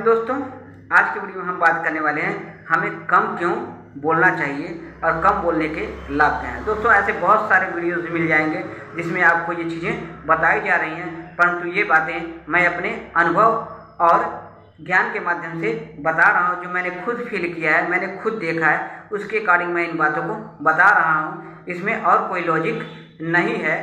Morning दोस्तों। आज की वीडियो में हम बात करने वाले हैं हमें कम क्यों बोलना चाहिए और कम बोलने के लाभ क्या हैं। दोस्तों ऐसे बहुत सारे वीडियोस मिल जाएंगे जिसमें आपको ये चीज़ें बताई जा रही हैं, परंतु ये बातें मैं अपने अनुभव और ज्ञान के माध्यम से बता रहा हूँ। जो मैंने खुद फील किया है, मैंने खुद देखा है, उसके अकॉर्डिंग मैं इन बातों को बता रहा हूँ। इसमें और कोई लॉजिक नहीं है।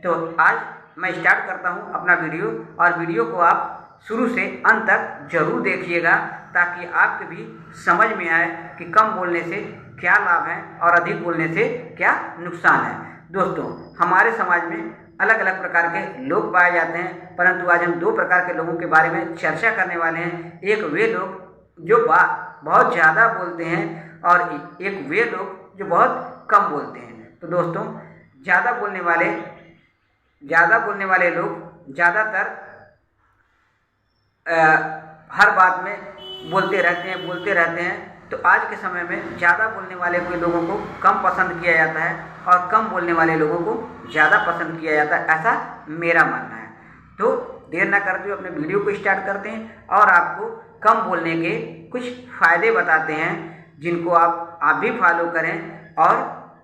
तो आज मैं स्टार्ट करता हूँ अपना वीडियो, और वीडियो को आप शुरू से अंत तक जरूर देखिएगा ताकि आपके भी समझ में आए कि कम बोलने से क्या लाभ है और अधिक बोलने से क्या नुकसान है। दोस्तों हमारे समाज में अलग अलग प्रकार के लोग पाए जाते हैं, परंतु आज हम दो प्रकार के लोगों के बारे में चर्चा करने वाले हैं। एक वे लोग जो बहुत ज़्यादा बोलते हैं और एक वे लोग जो बहुत कम बोलते हैं। तो दोस्तों ज़्यादा बोलने वाले लोग ज़्यादातर हर बात में बोलते रहते हैं। तो आज के समय में ज़्यादा बोलने वाले कोई लोगों को कम पसंद किया जाता है और कम बोलने वाले लोगों को ज़्यादा पसंद किया जाता है, ऐसा मेरा मानना है। तो देर ना करते हुए अपने वीडियो को स्टार्ट करते हैं और आपको कम बोलने के कुछ फ़ायदे बताते हैं जिनको आप भी फॉलो करें और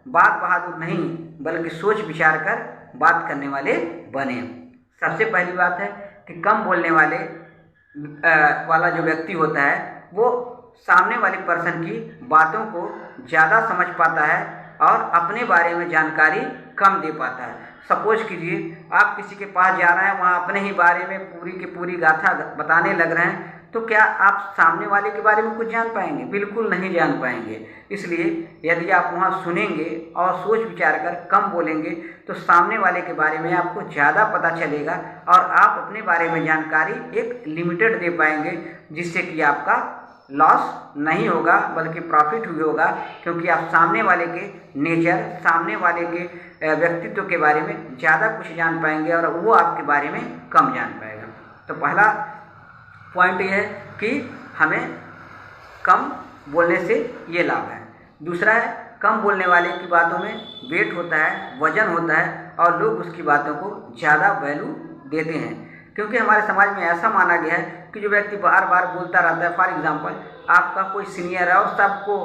बात बहादुर नहीं बल्कि सोच विचार कर बात करने वाले बने। सबसे पहली बात है कि कम बोलने वाला जो व्यक्ति होता है वो सामने वाले पर्सन की बातों को ज़्यादा समझ पाता है और अपने बारे में जानकारी कम दे पाता है। सपोज कीजिए आप किसी के पास जा रहे हैं, वहाँ अपने ही बारे में पूरी की पूरी गाथा बताने लग रहे हैं, तो क्या आप सामने वाले के बारे में कुछ जान पाएंगे? बिल्कुल नहीं जान पाएंगे। इसलिए यदि आप वहाँ सुनेंगे और सोच विचार कर कम बोलेंगे तो सामने वाले के बारे में आपको ज़्यादा पता चलेगा और आप अपने बारे में जानकारी एक लिमिटेड दे पाएंगे, जिससे कि आपका लॉस नहीं होगा बल्कि प्रॉफिट ही होगा, क्योंकि आप सामने वाले के नेचर, सामने वाले के व्यक्तित्व के बारे में ज़्यादा कुछ जान पाएंगे और वो आपके बारे में कम जान पाएगा। तो पहला पॉइंट ये है कि हमें कम बोलने से ये लाभ है। दूसरा है कम बोलने वाले की बातों में वेट होता है, वजन होता है और लोग उसकी बातों को ज़्यादा वैल्यू देते हैं, क्योंकि हमारे समाज में ऐसा माना गया है कि जो व्यक्ति बार बार बोलता रहता है, फॉर एग्जांपल आपका कोई सीनियर है और सबको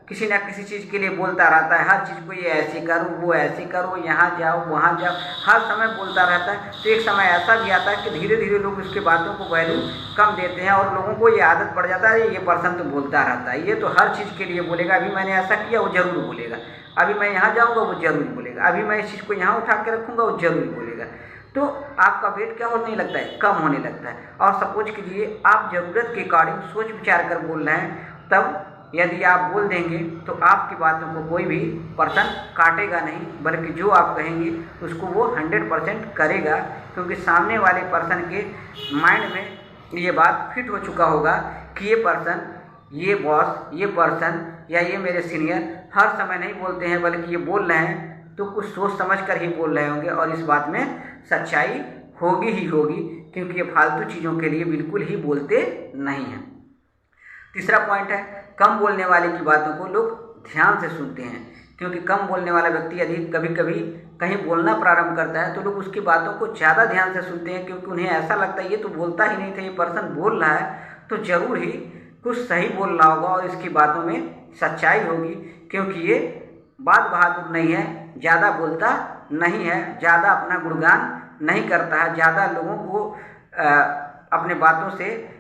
किसी न किसी चीज़ के लिए बोलता रहता है, हर चीज़ को ये ऐसे करो, वो ऐसे करो, यहाँ जाओ वहाँ जाओ, हर समय बोलता रहता है। तो एक समय ऐसा भी आता है कि धीरे धीरे लोग उसके बातों को वैल्यू कम देते हैं और लोगों को ये आदत पड़ जाता है ये पर्सन तो बोलता रहता है, ये तो हर चीज़ के लिए बोलेगा, अभी मैंने ऐसा किया वो ज़रूर बोलेगा, अभी मैं यहाँ जाऊँगा वो ज़रूर बोलेगा, अभी मैं इस चीज़ को यहाँ उठा के रखूँगा वो ज़रूर बोलेगा। तो आपका वेट क्या होने लगता है? कम होने लगता है। और सपोज कीजिए आप ज़रूरत के अकॉर्डिंग सोच विचार कर बोल रहे हैं, तब यदि आप बोल देंगे तो आपकी बातों को कोई भी पर्सन काटेगा नहीं, बल्कि जो आप कहेंगे उसको वो 100% करेगा, क्योंकि सामने वाले पर्सन के माइंड में ये बात फिट हो चुका होगा कि ये पर्सन, ये बॉस, ये पर्सन या ये मेरे सीनियर हर समय नहीं बोलते हैं बल्कि ये बोल रहे हैं तो कुछ सोच समझ कर ही बोल रहे होंगे और इस बात में सच्चाई होगी ही होगी, क्योंकि ये फालतू चीज़ों के लिए बिल्कुल ही बोलते नहीं हैं। तीसरा पॉइंट है कम बोलने वाले की बातों को लोग ध्यान से सुनते हैं, क्योंकि कम बोलने वाला व्यक्ति यदि कभी कभी कहीं बोलना प्रारंभ करता है तो लोग उसकी बातों को ज़्यादा ध्यान से सुनते हैं, क्योंकि उन्हें ऐसा लगता है ये तो बोलता ही नहीं था, ये पर्सन बोल रहा है तो ज़रूर ही कुछ सही बोल रहा होगा और इसकी बातों में सच्चाई होगी, क्योंकि ये बात बहादुर नहीं है, ज़्यादा बोलता नहीं है, ज़्यादा अपना गुणगान नहीं करता है, ज़्यादा लोगों को अपने बातों से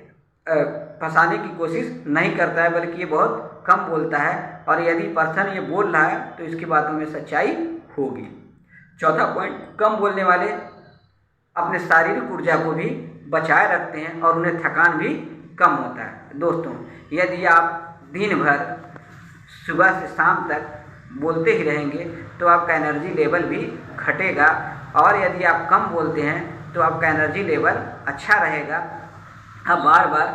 फंसाने की कोशिश नहीं करता है, बल्कि ये बहुत कम बोलता है और यदि पर्सन ये बोल रहा है तो इसकी बातों में सच्चाई होगी। चौथा पॉइंट, कम बोलने वाले अपने शारीरिक ऊर्जा को भी बचाए रखते हैं और उन्हें थकान भी कम होता है। दोस्तों यदि आप दिन भर सुबह से शाम तक बोलते ही रहेंगे तो आपका एनर्जी लेवल भी घटेगा, और यदि आप कम बोलते हैं तो आपका एनर्जी लेवल अच्छा रहेगा। आप बार बार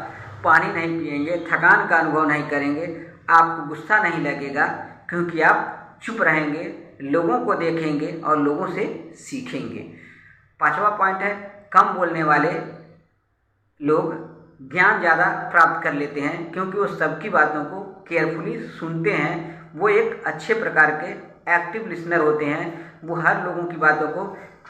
पानी नहीं पिएंगे, थकान का अनुभव नहीं करेंगे, आपको गुस्सा नहीं लगेगा, क्योंकि आप चुप रहेंगे, लोगों को देखेंगे और लोगों से सीखेंगे। पांचवा पॉइंट है कम बोलने वाले लोग ज्ञान ज़्यादा प्राप्त कर लेते हैं, क्योंकि वो सबकी बातों को केयरफुली सुनते हैं। वो एक अच्छे प्रकार के एक्टिव लिसनर होते हैं, वो हर लोगों की बातों को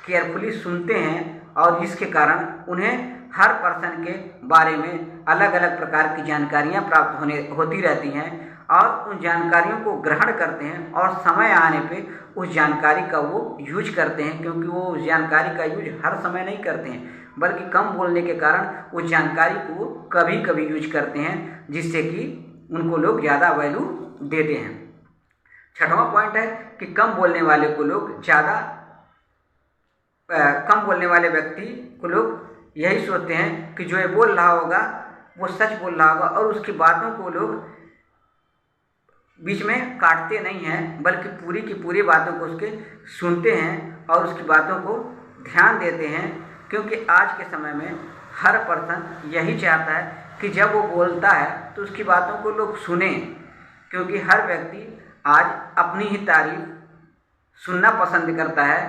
केयरफुली सुनते हैं और जिसके कारण उन्हें हर पर्सन के बारे में अलग अलग प्रकार की जानकारियाँ प्राप्त होती रहती हैं और उन जानकारियों को ग्रहण करते हैं और समय आने पे उस जानकारी का वो यूज करते हैं, क्योंकि वो उस जानकारी का यूज हर समय नहीं करते हैं, बल्कि कम बोलने के कारण उस जानकारी को वो कभी कभी यूज करते हैं, जिससे कि उनको लोग ज़्यादा वैल्यू देते हैं। छठवां पॉइंट है कि कम बोलने वाले व्यक्ति को लोग यही सोचते हैं कि जो ये बोल रहा होगा वो सच बोल रहा होगा, और उसकी बातों को लोग बीच में काटते नहीं हैं, बल्कि पूरी की पूरी बातों को उसके सुनते हैं और उसकी बातों को ध्यान देते हैं। क्योंकि आज के समय में हर पर्सन यही चाहता है कि जब वो बोलता है तो उसकी बातों को लोग सुने, क्योंकि हर व्यक्ति आज अपनी ही तारीफ सुनना पसंद करता है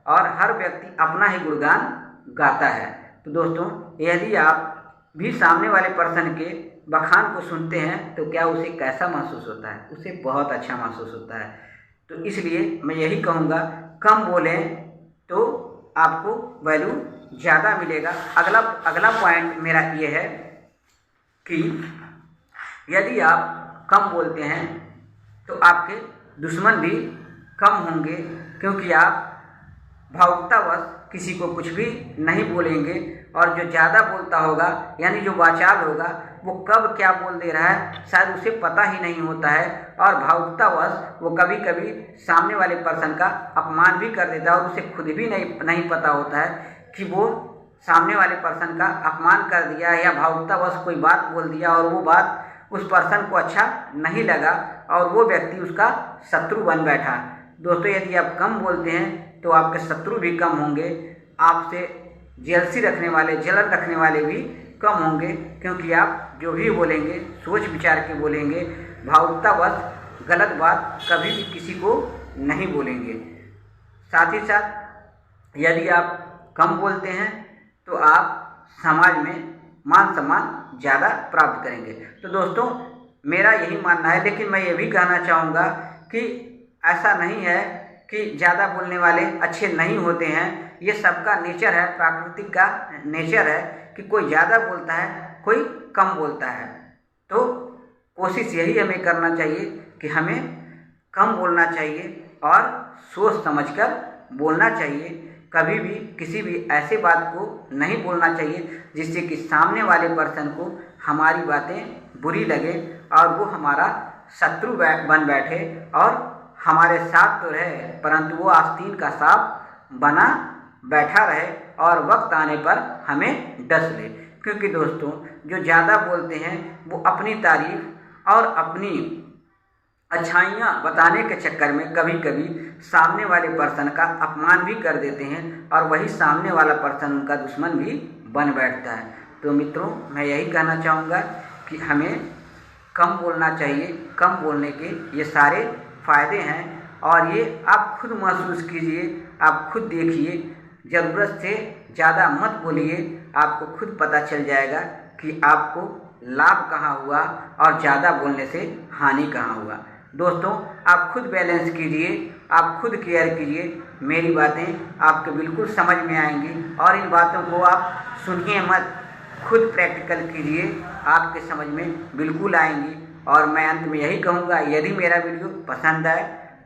और हर व्यक्ति अपना ही गुणगान गाता है। तो दोस्तों, यदि आप भी सामने वाले पर्सन के बखान को सुनते हैं तो क्या उसे कैसा महसूस होता है? उसे बहुत अच्छा महसूस होता है। तो इसलिए मैं यही कहूँगा, कम बोलें तो आपको वैल्यू ज़्यादा मिलेगा। अगला पॉइंट मेरा ये है कि यदि आप कम बोलते हैं तो आपके दुश्मन भी कम होंगे, क्योंकि आप भावुकतावश किसी को कुछ भी नहीं बोलेंगे, और जो ज़्यादा बोलता होगा यानी जो वाचाल होगा वो कब क्या बोल दे रहा है शायद उसे पता ही नहीं होता है, और भावुकतावश वो कभी कभी सामने वाले पर्सन का अपमान भी कर देता है और उसे खुद भी नहीं पता होता है कि वो सामने वाले पर्सन का अपमान कर दिया या भावुकतावश कोई बात बोल दिया और वो बात उस पर्सन को अच्छा नहीं लगा और वो व्यक्ति उसका शत्रु बन बैठा। दोस्तों, यदि आप कम बोलते हैं तो आपके शत्रु भी कम होंगे, आपसे जेलसी रखने वाले, जलन रखने वाले भी कम होंगे, क्योंकि आप जो भी बोलेंगे सोच विचार के बोलेंगे, भावुकतावश गलत बात कभी भी किसी को नहीं बोलेंगे। साथ ही साथ यदि आप कम बोलते हैं तो आप समाज में मान सम्मान ज़्यादा प्राप्त करेंगे। तो दोस्तों, मेरा यही मानना है, लेकिन मैं ये भी कहना चाहूँगा कि ऐसा नहीं है कि ज़्यादा बोलने वाले अच्छे नहीं होते हैं। ये सबका नेचर है, प्राकृतिक का नेचर है कि कोई ज़्यादा बोलता है, कोई कम बोलता है। तो कोशिश यही हमें करना चाहिए कि हमें कम बोलना चाहिए और सोच समझकर बोलना चाहिए। कभी भी किसी भी ऐसे बात को नहीं बोलना चाहिए जिससे कि सामने वाले पर्सन को हमारी बातें बुरी लगे और वो हमारा शत्रु बन बैठे और हमारे साथ तो रहे परंतु वो आस्तीन का सांप बना बैठा रहे और वक्त आने पर हमें डस ले। क्योंकि दोस्तों, जो ज़्यादा बोलते हैं वो अपनी तारीफ और अपनी अच्छाइयाँ बताने के चक्कर में कभी कभी सामने वाले पर्सन का अपमान भी कर देते हैं और वही सामने वाला पर्सन उनका दुश्मन भी बन बैठता है। तो मित्रों, मैं यही कहना चाहूँगा कि हमें कम बोलना चाहिए। कम बोलने के ये सारे फ़ायदे हैं और ये आप खुद महसूस कीजिए, आप खुद देखिए। ज़रूरत से ज़्यादा मत बोलिए, आपको खुद पता चल जाएगा कि आपको लाभ कहाँ हुआ और ज़्यादा बोलने से हानि कहाँ हुआ। दोस्तों, आप खुद बैलेंस कीजिए, आप खुद केयर कीजिए। मेरी बातें आपके बिल्कुल समझ में आएंगी और इन बातों को आप सुनिए मत, खुद प्रैक्टिकल कीजिए, आपके समझ में बिल्कुल आएंगी। और मैं अंत में यही कहूँगा, यदि मेरा वीडियो पसंद आए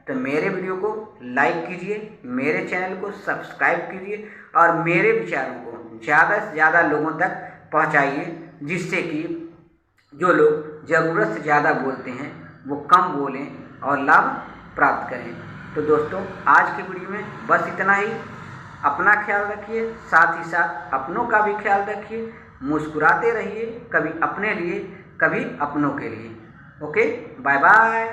तो मेरे वीडियो को लाइक कीजिए, मेरे चैनल को सब्सक्राइब कीजिए और मेरे विचारों को ज़्यादा से ज़्यादा लोगों तक पहुँचाइए, जिससे कि जो लोग ज़रूरत से ज़्यादा बोलते हैं वो कम बोलें और लाभ प्राप्त करें। तो दोस्तों, आज के वीडियो में बस इतना ही। अपना ख्याल रखिए, साथ ही साथ अपनों का भी ख्याल रखिए। मुस्कुराते रहिए, कभी अपने लिए कभी अपनों के लिए। Okay, bye bye.